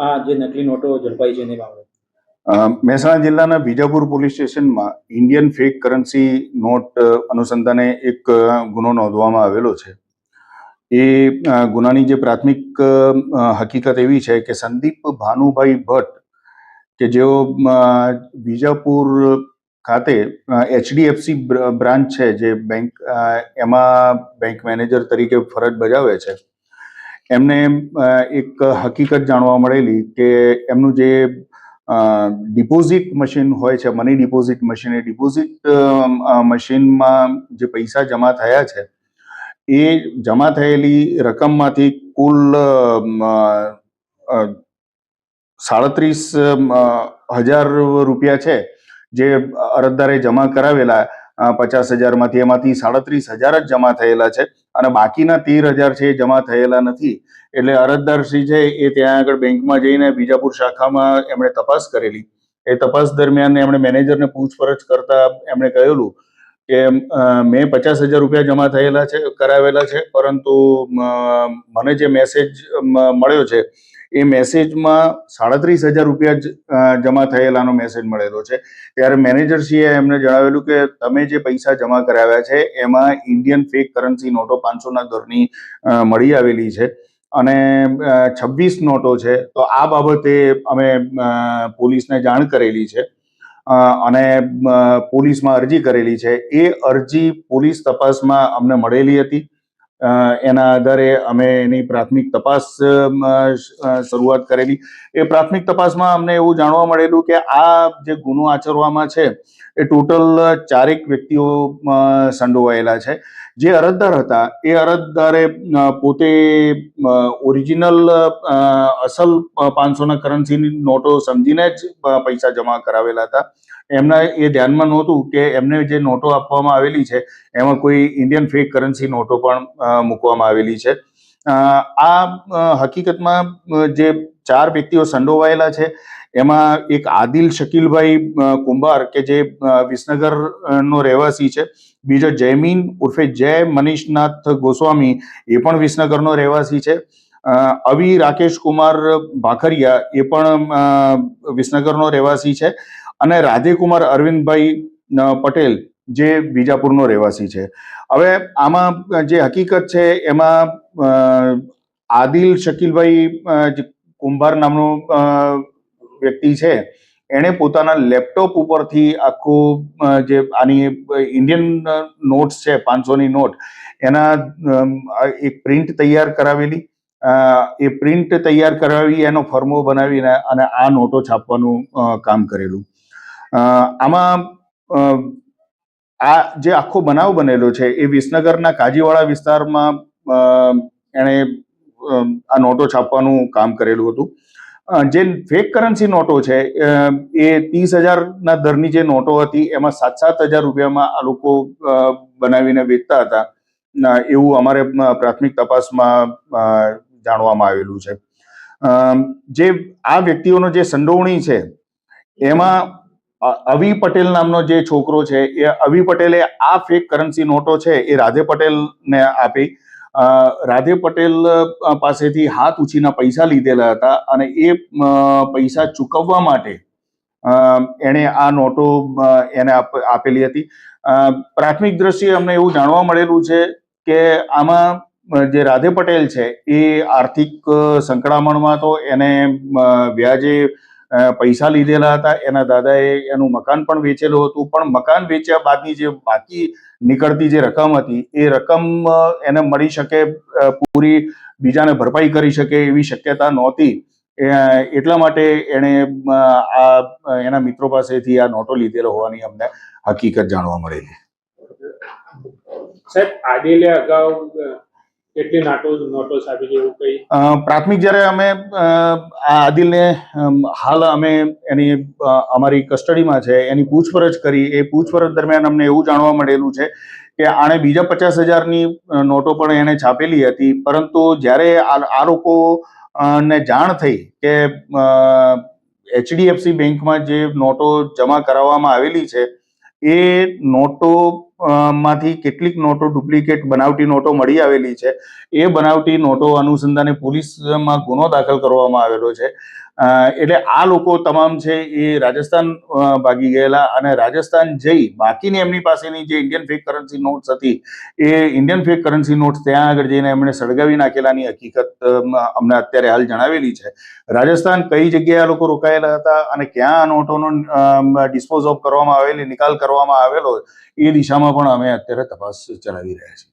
આ જે નકલી નોટો ઝડપાઈ છે એની બાબતે મહેસાણા જિલ્લાના વિજાપુર પોલીસ સ્ટેશનમાં ઇન્ડિયન ફેક કરન્સી નોટ અનુસંધાને એક ગુનો નોંધવામાં આવેલો છે. એ ગુનાની જે પ્રાથમિક હકીકત એવી છે કે સંદીપ ભાનુભાઈ ભટ્ટ કે જેઓ વિજાપુર ખાતે HDFC બ્રાન્ચ છે જે બેંક એમાં બેંક મેનેજર તરીકે ફરજ બજાવે છે. એમને એક હકીકત જાણવા મળેલી કે એમનું જે ડિપોઝિટ મશીન હોય છે, મની ડિપોઝિટ મશીન, એ ડિપોઝિટ મશીનમાં જે પૈસા જમા થયા છે એ જમા થયેલી રકમમાંથી કુલ 37,000 રૂપિયા છે જે અરજદારે જમા કરાવેલા 50,000 એમાંથી 37,000 જ જમા થયેલા છે અને બાકીના 13,000 છે એ જમા થયેલા નથી. એટલે અરજદારશ્રી છે એ ત્યાં આગળ બેંકમાં જઈને વિજાપુર શાખામાં એમણે તપાસ કરેલી. એ તપાસ દરમિયાન એમણે મેનેજરને પૂછપરછ કરતા એમણે કહેલું કે મેં 50,000 રૂપિયા જમા થયેલા છે, કરાવેલા છે, પરંતુ મને જે મેસેજ મળ્યો છે એ મેસેજમાં 37,000 રૂપિયા જ જમા થયેલાનો મેસેજ મળેલો છે. ત્યારે મેનેજરશ્રીએ એમને જણાવેલું કે તમે જે પૈસા જમા કરાવ્યા છે એમાં ઇન્ડિયન ફેક કરન્સી નોટો 500ના દરની મળી આવેલી છે અને 26 નોટો છે. તો આ બાબતે અમે પોલીસને જાણ કરેલી છે અને પોલીસમાં અરજી કરેલી છે. એ અરજી પોલીસ તપાસમાં અમને મળેલી હતી. એના આધારે અમે એની પ્રાથમિક તપાસ શરૂઆત કરેલી. એ પ્રાથમિક તપાસમાં અમને એવું જાણવા મળેલું કે આ જે ગુનો આચરવામાં છે એ ટોટલ 4 વ્યક્તિઓ સંડોવાયેલા છે. જે અરજદાર હતા એ અરજદારે પોતે ઓરિજિનલ અસલ 500ના કરન્સીની નોટો સમજીને જ પૈસા જમા કરાવેલા હતા. એમના એ ધ્યાનમાં નહોતું કે એમને જે નોટો આપવામાં આવેલી છે એમાં કોઈ ઇન્ડિયન ફેક કરન્સી નોટો પણ મૂકવામાં આવેલી છે. આ હકીકતમાં જે 4 વ્યક્તિઓ સંડોવાયેલા છે એમાં એક આદિલ શકીલભાઈ કુંભાર કે જે વિસનગરનો રહેવાસી છે. બીજો જયમીન ઉર્ફે જય મનીષનાથ ગોસ્વામી, એ પણ વિસનગરનો રહેવાસી છે. અવી રાકેશ કુમાર ભાખરિયા, એ પણ વિસનગરનો રહેવાસી છે અને રાધેકુમાર અરવિંદભાઈ પટેલ જે વિજાપુરનો રહેવાસી છે. હવે આમાં જે હકીકત છે એમાં આદિલ શકીલભાઈ કુંભાર નામનો વ્યક્તિ છે, એણે પોતાના લેપટોપ ઉપરથી આખું જે આની ઇન્ડિયન નોટ્સ છે 500ની નોટ, એના એક પ્રિન્ટ તૈયાર કરાવેલી. એ પ્રિન્ટ તૈયાર કરાવી એનો ફર્મો બનાવીને અને આ નોટો છાપવાનું કામ કરેલું. આમાં આ જે આખો બનાવ બનેલો છે એ વિસનગરના કાજીવાડા વિસ્તારમાં એણે આ નોટો છાપવાનું કામ કરેલું હતું. જે ફેક કરન્સી નોટો છે એ 30,000ના દરની જે નોટો હતી એમાં 7,000 રૂપિયામાં આ લોકો બનાવીને વેચતા હતા, એવું અમારે પ્રાથમિક તપાસમાં જાણવામાં આવેલું છે. જે આ વ્યક્તિઓનો જે સંડોવણી છે એમાં અવી પટેલ નામનો જે છોકરો છે એ અવી પટેલે આ ફેક કરન્સી નોટો છે એ રાધે પટેલને આપી. રાધે પટેલ પાસેથી હાથ ઉછીના પૈસા લીધેલા હતા અને એ પૈસા ચૂકવવા માટે એણે આ નોટો એને આપેલી હતી. પ્રાથમિક દ્રષ્ટિએ અમને એવું જાણવા મળેલું છે કે આમાં જે રાધે પટેલ છે એ આર્થિક સંકળામણમાં તો એને વ્યાજે પૈસા લીધેલા હતા. એના દાદાએ એનું મકાન પણ વેચેલું હતું, પણ મકાન વેચ્યા બાદની જે બાકી નીકળતી જે રકમ હતી એ રકમ એને મળી શકે, પૂરી બીજાને ભરપાઈ કરી શકે એવી શક્યતા નહોતી. એટલા માટે એણે એના મિત્રો પાસેથી આ નોટો લીધેલો હોવાની અમને હકીકત જાણવા મળેલી. સાહેબ, આદિલે અગાઉ કેટલી નોટો છાપી છે એવું કઈ? પ્રાથમિક જ્યારે અમે આદિલને હાલ અમે એની અમારી કસ્ટડીમાં છે, એની પૂછપરછ કરી. એ પૂછપરછ દરમિયાન અમને એવું જાણવા મળેલું છે કે આણે બીજા 50,000ની નોટો પણ એને છાપેલી હતી, પરંતુ જ્યારે આ લોકો ને જાણ થઈ કે HDFC બેંકમાં જે નોટો જમા કરાવવામાં આવેલી છે એ નોટો માંથી કેટલીક નોટો ડુપ્લિકેટ બનાવટી નોટો મળી આવેલી છે. એ બનાવટી નોટો અનુસંધાને પોલીસમાં ગુનો દાખલ કરવામાં આવેલો છે એટલે આ લોકો તમામ છે એ રાજસ્થાન ભાગી ગયેલા અને રાજસ્થાન જઈ બાકીની એમની પાસેની જે ઇન્ડિયન ફેક કરન્સી નોટ્સ હતી એ ઇન્ડિયન ફેક કરન્સી નોટ્સ ત્યાં આગળ જઈને એમણે સળગાવી નાખેલાની હકીકત અમને અત્યારે હાલ જણાવેલી છે. રાજસ્થાન કઈ જગ્યાએ આ લોકો રોકાયેલા હતા અને ક્યાં આ નોટોનો ડિસ્પોઝ ઓફ કરવામાં આવેલી નિકાલ કરવામાં આવેલો એ દિશામાં પણ અમે અત્યારે તપાસ ચલાવી રહ્યા છીએ.